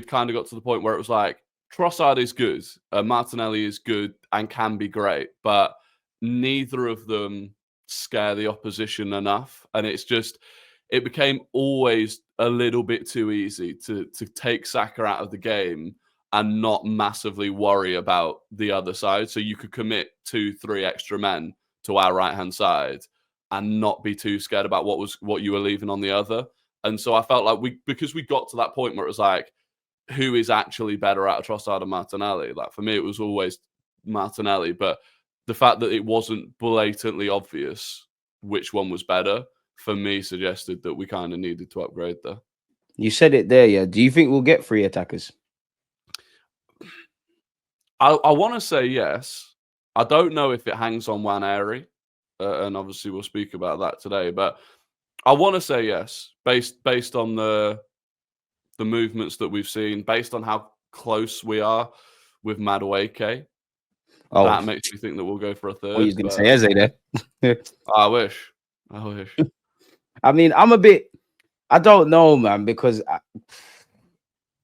we'd kind of got to the point where it was like, Trossard is good, Martinelli is good and can be great, but neither of them scare the opposition enough. And it became always a little bit too easy to take Saka out of the game and not massively worry about the other side. So you could commit 2-3 extra men to our right-hand side and not be too scared about what you were leaving on the other. And so I felt like because we got to that point where it was like, who is actually better out of Trossard and Martinelli? Like, for me, it was always Martinelli, but the fact that it wasn't blatantly obvious which one was better, for me, suggested that we kind of needed to upgrade there. You said it there, yeah. Do you think we'll get 3 attackers? I want to say yes. I don't know if it hangs on Nwaneri, and obviously we'll speak about that today, but I want to say yes, based on the movements that we've seen, based on how close we are with Madueke. Oh, that makes me think that we'll go for a third. What are you going to say, Eze there? I wish. I mean, I don't know, man, because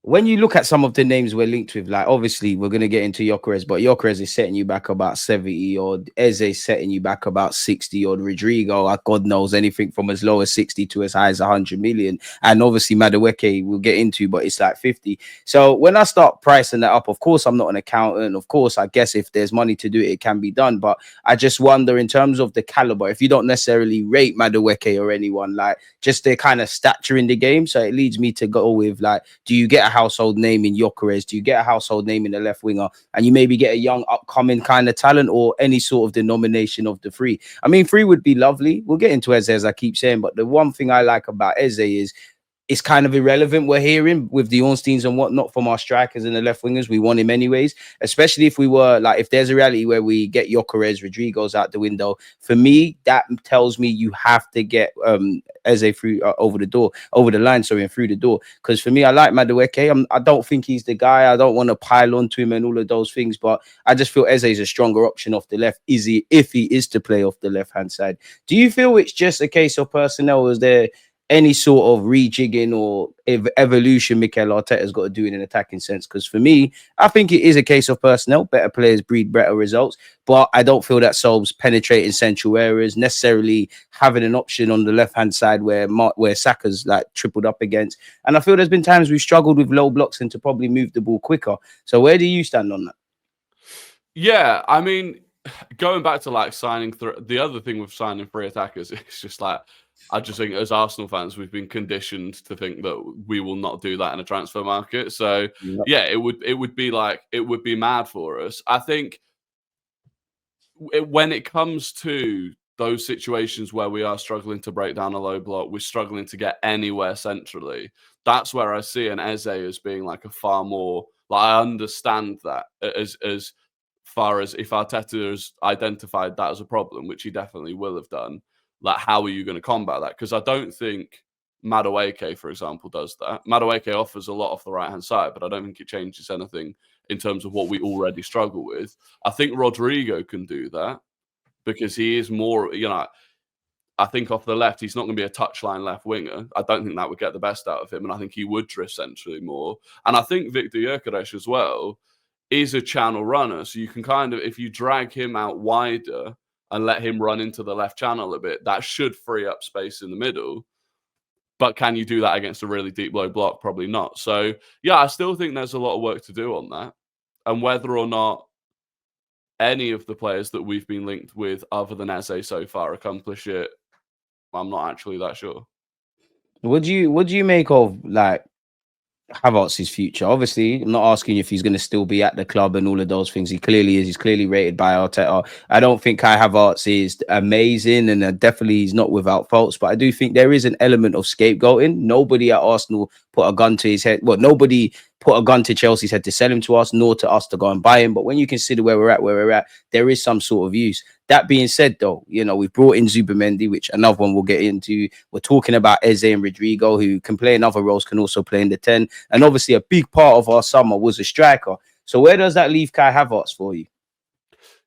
when you look at some of the names we're linked with, like, obviously we're going to get into Gyökeres, but Gyökeres is setting you back about 70 odd. Eze is setting you back about 60 odd. Rodrigo, God knows, anything from as low as 60 to as high as 100 million. And obviously Madueke we'll get into, but it's like 50. So when I start pricing that up, of course, I'm not an accountant. Of course, I guess if there's money to do it, it can be done. But I just wonder, in terms of the caliber, if you don't necessarily rate Madueke or anyone, like just their kind of stature in the game. So it leads me to go with, like, do you get a household name in Gyökeres? Do you get a household name in the left winger? And you maybe get a young upcoming kind of talent, or any sort of denomination of the 3. I mean, 3 would be lovely. We'll get into Eze, as I keep saying, but the one thing I like about Eze is it's kind of irrelevant. We're hearing with the Ornsteins and whatnot from our strikers and the left wingers. We want him anyways, especially if we were like, if there's a reality where we get Gyökeres, Rodrigo's out the window. For me, that tells me you have to get Eze through over the line, and through the door. Because for me, I like Madueke. I don't think he's the guy. I don't want to pile onto him and all of those things, but I just feel Eze is a stronger option off the left. If he is to play off the left-hand side. Do you feel it's just a case of personnel? Is there any sort of rejigging or evolution Mikel Arteta's got to do in an attacking sense? Because for me, I think it is a case of personnel. Better players breed better results, but I don't feel that solves penetrating central areas, necessarily having an option on the left-hand side where Saka's like tripled up against. And I feel there's been times we've struggled with low blocks and to probably move the ball quicker. So where do you stand on that? Yeah, I mean, going back to like signing the other thing with signing 3 attackers, it's just like, I just think as Arsenal fans, we've been conditioned to think that we will not do that in a transfer market. So yeah, it would be mad for us. I think when it comes to those situations where we are struggling to break down a low block, we're struggling to get anywhere centrally. That's where I see an Eze as being like a far more, like, I understand that as far as if Arteta has identified that as a problem, which he definitely will have done. Like, how are you going to combat that? Because I don't think Madueke, for example, does that. Madueke offers a lot off the right-hand side, but I don't think it changes anything in terms of what we already struggle with. I think Rodrigo can do that because he is more, I think off the left, he's not going to be a touchline left winger. I don't think that would get the best out of him, and I think he would drift centrally more. And I think Victor Gyökeres as well is a channel runner, so you can kind of, if you drag him out wider and let him run into the left channel a bit, that should free up space in the middle. But can you do that against a really deep low block? Probably not. So, yeah, I still think there's a lot of work to do on that. And whether or not any of the players that we've been linked with other than Eze so far accomplish it, I'm not actually that sure. What do you make of, like, Havertz's future? Obviously, I'm not asking if he's going to still be at the club and all of those things. He clearly is. He's clearly rated by Arteta. I don't think Kai Havertz is amazing, and definitely he's not without faults. But I do think there is an element of scapegoating. Nobody at Arsenal put a gun to his head. Well, nobody put a gun to Chelsea's head to sell him to us, nor to us to go and buy him. But when you consider where we're at, there is some sort of use. That being said, though, we've brought in Zubimendi, which another one we'll get into. We're talking about Eze and Rodrigo, who can play in other roles, can also play in the 10. And obviously a big part of our summer was a striker. So where does that leave Kai Havertz for you?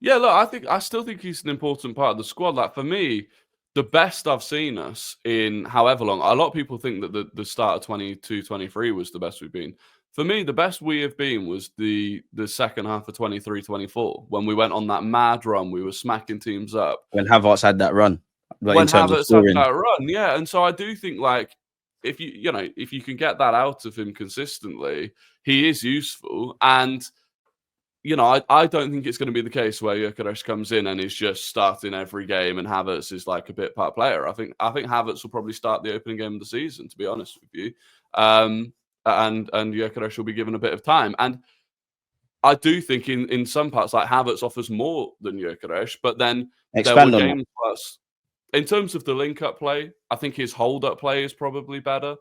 Yeah, look, I still think he's an important part of the squad. Like, for me, the best I've seen us in however long. A lot of people think that the start of 22-23 was the best we've been. For me, the best we have been was the second half of 23-24 when we went on that mad run. We were smacking teams up. When Havertz had that run, but in When terms of Havertz had scoring, that run, yeah. And so I do think, like, if you can get that out of him consistently, he is useful. And I don't think it's going to be the case where Gyökeres comes in and is just starting every game and Havertz is like a bit part player. I think Havertz will probably start the opening game of the season, to be honest with you. And Gyökeres will be given a bit of time. And I do think in some parts, like, Havertz offers more than Gyökeres, but then there were expand on that. game parts. In terms of the link-up play, I think his hold-up play is probably better.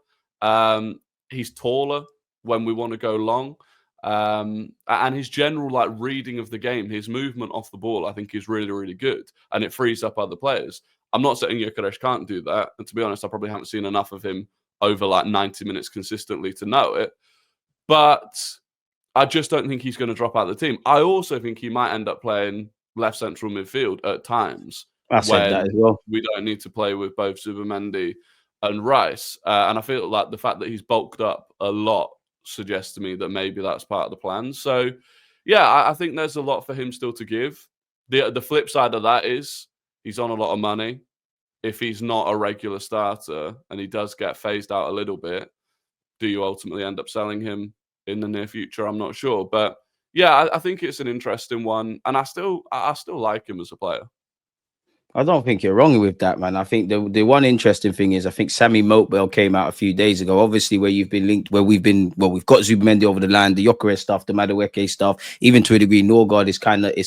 He's taller when we want to go long. And his general, like, reading of the game, his movement off the ball, I think is really, really good. And it frees up other players. I'm not saying Gyökeres can't do that. And to be honest, I probably haven't seen enough of him over like 90 minutes consistently to know it. But I just don't think he's going to drop out of the team. I also think he might end up playing left central midfield at times. I said that as well. We don't need to play with both Zubimendi and Rice. And I feel like the fact that he's bulked up a lot suggests to me that maybe that's part of the plan. So, yeah, I think there's a lot for him still to give. The flip side of that is he's on a lot of money. If he's not a regular starter and he does get phased out a little bit, do you ultimately end up selling him in the near future? I'm not sure. But, yeah, I think it's an interesting one. And I still like him as a player. I don't think you're wrong with that, man. I think the one interesting thing is I think Sammy Motbell came out a few days ago. Obviously, where you've been linked, we've got Zubimendi over the line, the Gyökeres stuff, the Madueke stuff, even to a degree, Norgard is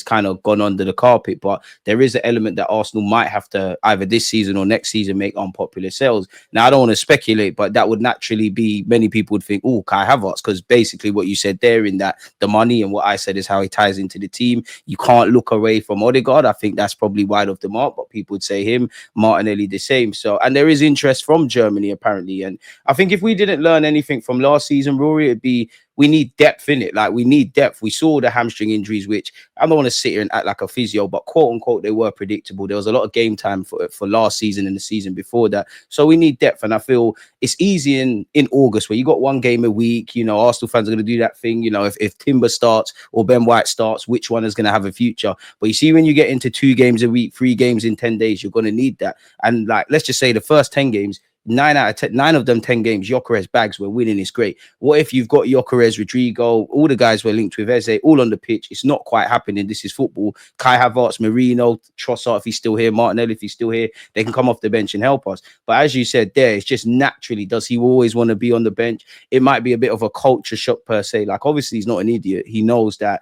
kind of gone under the carpet. But there is an element that Arsenal might have to either this season or next season make unpopular sales. Now, I don't want to speculate, but that would naturally be, many people would think, oh, Kai Havertz, because basically what you said there in that the money and what I said is how he ties into the team. You can't look away from Odegaard. I think that's probably wide off the mark. But people would say him, Martinelli the same. So, and there is interest from Germany apparently. And I think if we didn't learn anything from last season, Rory, it'd be we need depth in it. Like, we need depth. We saw the hamstring injuries, which I don't want to sit here and act like a physio, but quote unquote, they were predictable. There was a lot of game time for last season and the season before that. So we need depth. And I feel it's easy in August where you got one game a week. Arsenal fans are going to do that thing. If Timber starts or Ben White starts, which one is going to have a future? But you see, when you get into 2 games a week, 3 games in 10 days, you're going to need that. And like, let's just say the first 10 games, 9 out of 10, 9 of them 10 games, Gyökeres bags were winning. It's great. What if you've got Gyökeres, Rodrigo, all the guys were linked with Eze, all on the pitch? It's not quite happening. This is football. Kai Havertz, Marino, Trossard, if he's still here, Martinelli, if he's still here, they can come off the bench and help us. But as you said there, it's just naturally, does he always want to be on the bench? It might be a bit of a culture shock per se. Like, obviously, he's not an idiot. He knows that,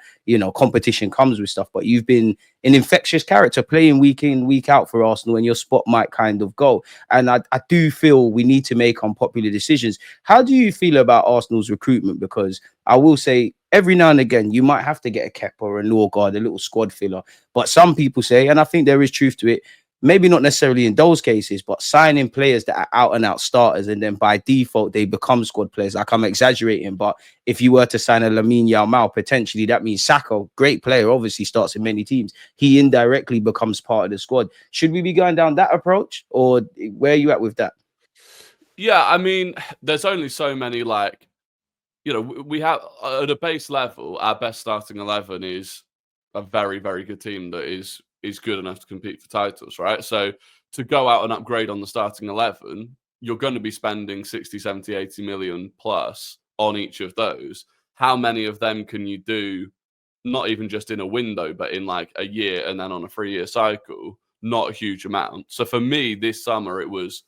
competition comes with stuff, but you've been an infectious character playing week in, week out for Arsenal, and your spot might kind of go. And I do feel we need to make unpopular decisions. How do you feel about Arsenal's recruitment? Because I will say every now and again, you might have to get a Kepa or a Norgard, a little squad filler. But some people say, and I think there is truth to it, maybe not necessarily in those cases, but signing players that are out and out starters, and then by default, they become squad players. Like, I'm exaggerating, but if you were to sign a Lamine Yamal, potentially that means Saka, great player, obviously starts in many teams. He indirectly becomes part of the squad. Should we be going down that approach, or where are you at with that? Yeah, I mean, there's only so many, like, we have at a base level, our best starting 11 is a very, very good team that is good enough to compete for titles, right? So to go out and upgrade on the starting 11, you're going to be spending 60, 70, 80 million plus on each of those. How many of them can you do, not even just in a window, but in like a year and then on a 3-year cycle? Not a huge amount. So for me, this summer, it was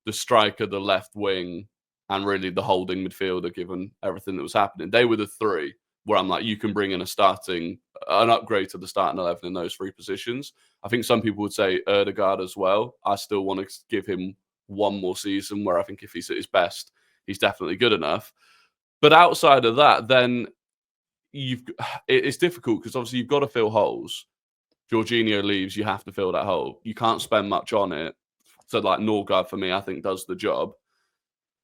the striker, the left wing, and really the holding midfielder, given everything that was happening. They were the 3 where I'm like, you can bring in an upgrade to the starting 11 in those 3 positions. I think some people would say Ødegaard as well. I still want to give him one more season where I think if he's at his best, he's definitely good enough. But outside of that, then it's difficult because obviously you've got to fill holes. Jorginho leaves, you have to fill that hole. You can't spend much on it. So like Norgard for me, I think does the job.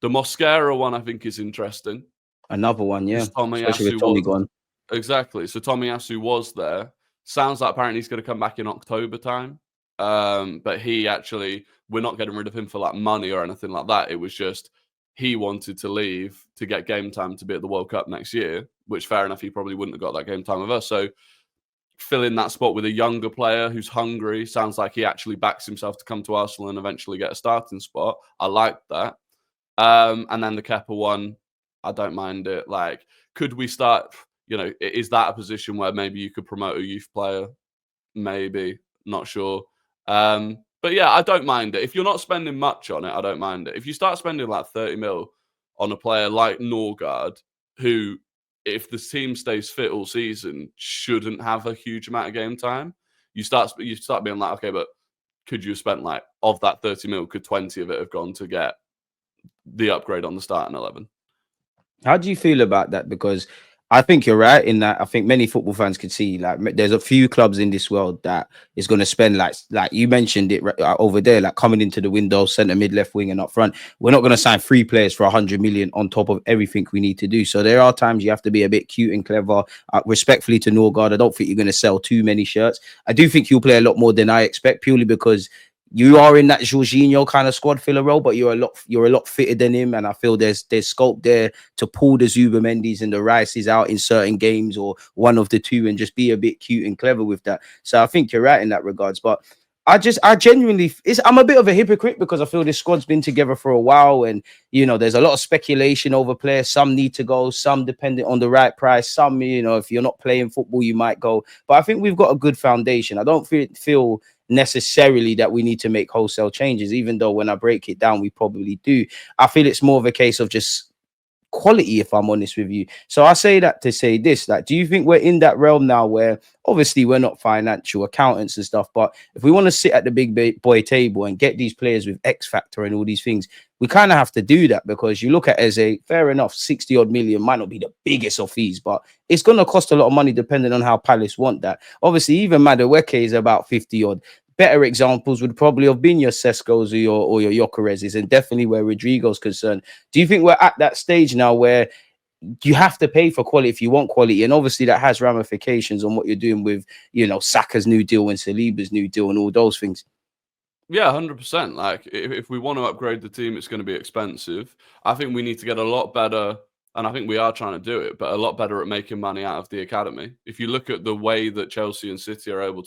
The Mosquera one I think is interesting. Another one, yeah. Especially with Tommy gone. Exactly. So Tomiyasu was there. Sounds like apparently he's going to come back in October time. But we're not getting rid of him for like money or anything like that. It was just he wanted to leave to get game time to be at the World Cup next year, which fair enough, he probably wouldn't have got that game time with us. So filling that spot with a younger player who's hungry, sounds like he actually backs himself to come to Arsenal and eventually get a starting spot. I like that. And then the Kepa one, I don't mind it. Like, could we start, is that a position where maybe you could promote a youth player? Maybe, not sure. But yeah, I don't mind it. If you're not spending much on it, I don't mind it. If you start spending like 30 mil on a player like Norgard, who, if the team stays fit all season, shouldn't have a huge amount of game time, you start being like, okay, but could you have spent like, of that 30 mil, could 20 of it have gone to get the upgrade on the starting 11? How do you feel about that? Because I think you're right in that. I think many football fans could see, like, there's a few clubs in this world that is going to spend, like you mentioned it over there, like coming into the window, centre, mid, left wing, and up front. We're not going to sign 3 players for 100 million on top of everything we need to do. So there are times you have to be a bit cute and clever. Respectfully to Norgard, I don't think you're going to sell too many shirts. I do think you'll play a lot more than I expect, purely because you are in that Jorginho kind of squad filler role, but you're a lot fitter than him, and I feel there's scope there to pull the Zubamendis and the Rices out in certain games, or one of the two, and just be a bit cute and clever with that. So I think you're right in that regards. But I genuinely, I'm a bit of a hypocrite because I feel this squad's been together for a while, and there's a lot of speculation over players. Some need to go, some dependent on the right price. Some, if you're not playing football, you might go. But I think we've got a good foundation. I don't feel necessarily that we need to make wholesale changes, even though when I break it down, we probably do. I feel it's more of a case of just quality, if I'm honest with you. So I say that to say this, like, do you think we're in that realm now where obviously we're not financial accountants and stuff, but if we want to sit at the big boy table and get these players with X factor and all these things, we kind of have to do that? Because you look at Eze, fair enough, 60 odd million might not be the biggest of fees, but it's going to cost a lot of money depending on how Palace want that. Obviously, even Madueke is about 50 odd. Better examples would probably have been your Sesco's or your Gyökeres's, and definitely where Rodrigo's concerned. Do you think we're at that stage now where you have to pay for quality if you want quality? And obviously that has ramifications on what you're doing with, Saka's new deal and Saliba's new deal and all those things. Yeah, 100%. Like, if we want to upgrade the team, it's going to be expensive. I think we need to get a lot better, and I think we are trying to do it, but a lot better at making money out of the academy. If you look at the way that Chelsea and City are able